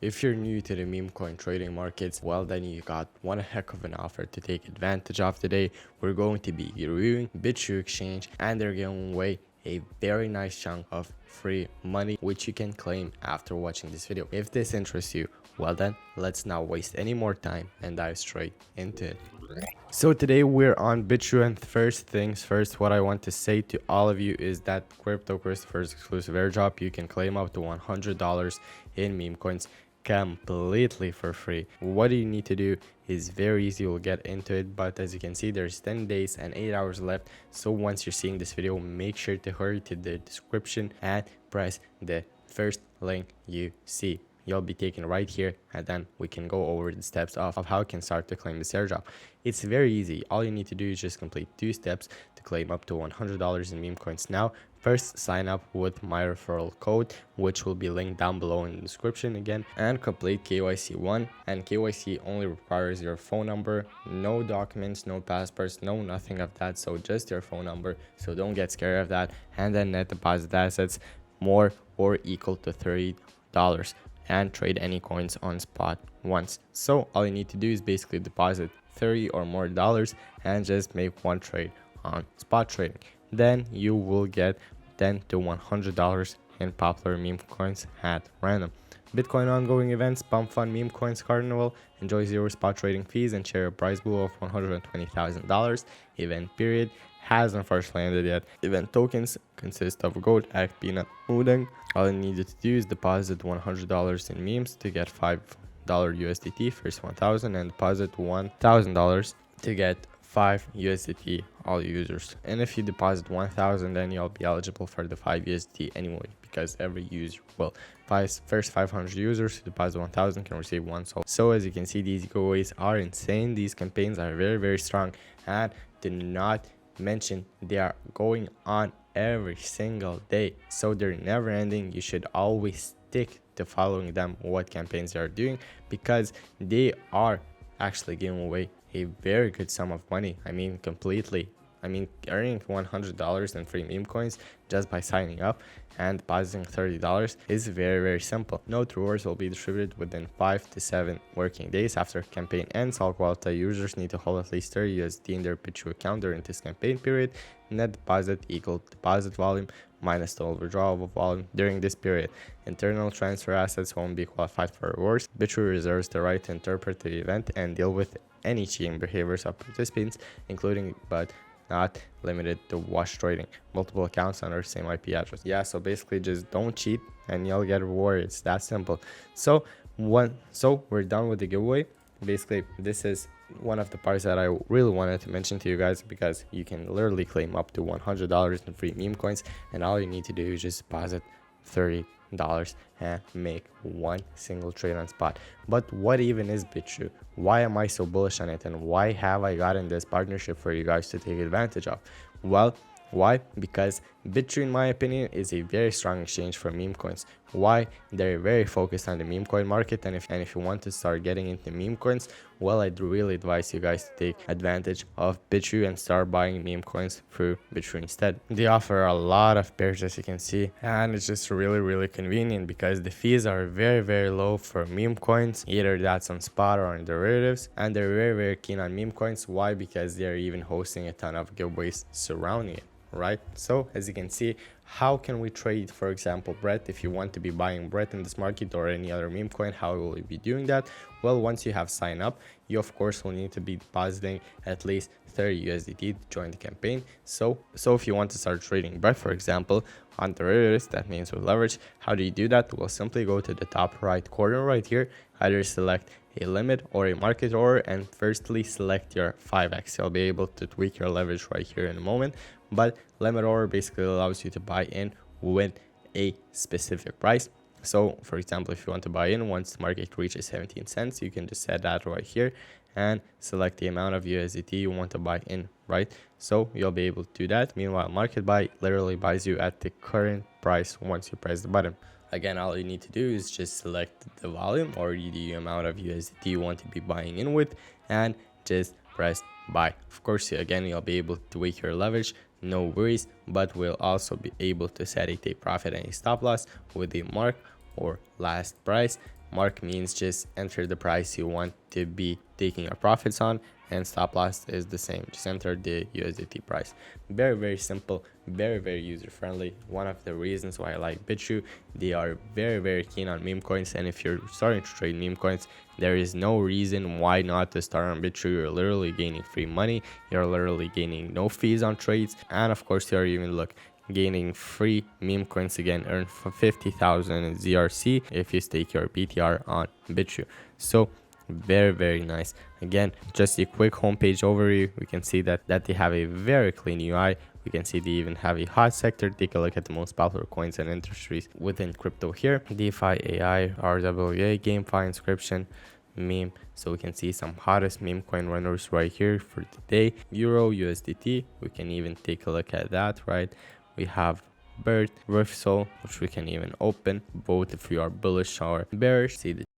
If you're new to the meme coin trading markets, well then you got one heck of an offer to take advantage of today. We're going to be reviewing Bitrue exchange and they're giving away a very nice chunk of free money which you can claim after watching this video. If this interests you, well then let's not waste any more time and dive straight into it. So today we're on Bitrue, and first things first, what I want to say to all of you is that Crypto Christopher's exclusive airdrop, you can claim up to $100 in meme coins completely for free. What you need to do is very easy. We'll get into it, but as you can see, there's 10 days and 8 hours left. So once you're seeing this video, make sure to hurry to the description and press the first link you see. You'll be taken right here, and then we can go over the steps of how you can start to claim this airdrop. It's very easy. All you need to do is just complete 2 steps to claim up to $100 in meme coins. Now, first sign up with my referral code, which will be linked down below in the description again, and complete KYC 1. And KYC only requires your phone number, no documents, no passports, no nothing of that. So just your phone number. So don't get scared of that. And then net deposit assets more or equal to $30. And trade any coins on spot once. So all you need to do is basically deposit $30 or more and just make one trade on spot trading. Then you will get $10 to $100 in popular meme coins at random. Bitcoin ongoing events, Pump Fund Meme Coins Carnival, enjoy 0 spot trading fees and share a prize pool of $120,000. Event period has unfortunately ended yet. Event tokens consist of gold, act, peanut, udang. All you needed to do is deposit $100 in memes to get $5 USDT first 1,000 and deposit $1,000 to get 5 USDT all users. And if you deposit 1,000, then you'll be eligible for the 5 USDT anyway, because every user, well, first 500 users who deposit 1,000 can receive 1 soul. So as you can see, these giveaways are insane. These campaigns are very, very strong, and do not mention they are going on every single day, so they're never ending. You should always stick to following them, what campaigns they are doing, because they are actually giving away a very good sum of money. Earning $100 in free meme coins just by signing up and depositing $30 is very, very simple. Note rewards will be distributed within 5 to 7 working days after campaign ends. All qualified users need to hold at least 30 USD in their Bitrue account during this campaign period. Net deposit equal deposit volume minus the withdrawable volume during this period. Internal transfer assets won't be qualified for rewards. Bitrue reserves the right to interpret the event and deal with any cheating behaviors of participants, including but not limited to wash trading multiple accounts under the same IP address. Yeah, so basically just don't cheat and you'll get rewarded. It's that simple. So we're done with the giveaway. Basically, this is one of the parts that I really wanted to mention to you guys, because you can literally claim up to $100 in free meme coins, and all you need to do is just deposit $30 and make one single trade on spot. But what even is Bitrue? Why am I so bullish on it, and why have I gotten this partnership for you guys to take advantage of? Well, why? Because Bitrue, in my opinion, is a very strong exchange for meme coins. Why? They're very focused on the meme coin market, and if you want to start getting into meme coins, well, I'd really advise you guys to take advantage of Bitrue and start buying meme coins through Bitrue instead. They offer a lot of pairs, as you can see, and it's just really, really convenient because the fees are very, very low for meme coins. Either that's on spot or on derivatives, and they're very, very keen on meme coins. Why? Because they're even hosting a ton of giveaways surrounding it. Right, so as you can see, how can we trade, for example, Brett? If you want to be buying Brett in this market or any other meme coin, how will you be doing that? Well, once you have signed up, you of course will need to be depositing at least 30 USDT to join the campaign. So if you want to start trading Brett, for example, on derivatives, that means with leverage, how do you do that? We'll simply go to the top right corner right here, either select a limit or a market order, and firstly select your 5x. You'll be able to tweak your leverage right here in a moment, but limit order basically allows you to buy in with a specific price. So for example, if you want to buy in once the market reaches 17 cents, you can just set that right here and select the amount of USDT you want to buy in, right? So you'll be able to do that. Meanwhile, market buy literally buys you at the current price once you press the button. Again, all you need to do is just select the volume or the amount of USDT you want to be buying in with, and just press buy. Of course, again, you'll be able to tweak your leverage, no worries, but we'll also be able to set a take profit and a stop loss with a mark or last price Mark means just enter the price you want to be taking your profits on, and stop loss is the same, just enter the USDT price. Very simple, very user friendly. One of the reasons why I like Bitrue, they are very keen on meme coins, and if you're starting to trade meme coins, there is no reason why not to start on Bitrue. You're literally gaining free money, you're literally gaining no fees on trades, and of course you're even gaining free meme coins again, earn for 50,000 ZRC if you stake your BTR on Bitrue. So very nice. Again, just a quick homepage overview. We can see that they have a very clean UI. We can see they even have a hot sector. Take a look at the most popular coins and industries within crypto here: DeFi, AI, RWA, GameFi, inscription, meme. So we can see some hottest meme coin runners right here for today. Euro, USDT, we can even take a look at that, right? We have Bird, Riffsol, which we can even open both if we are bullish or bearish. See the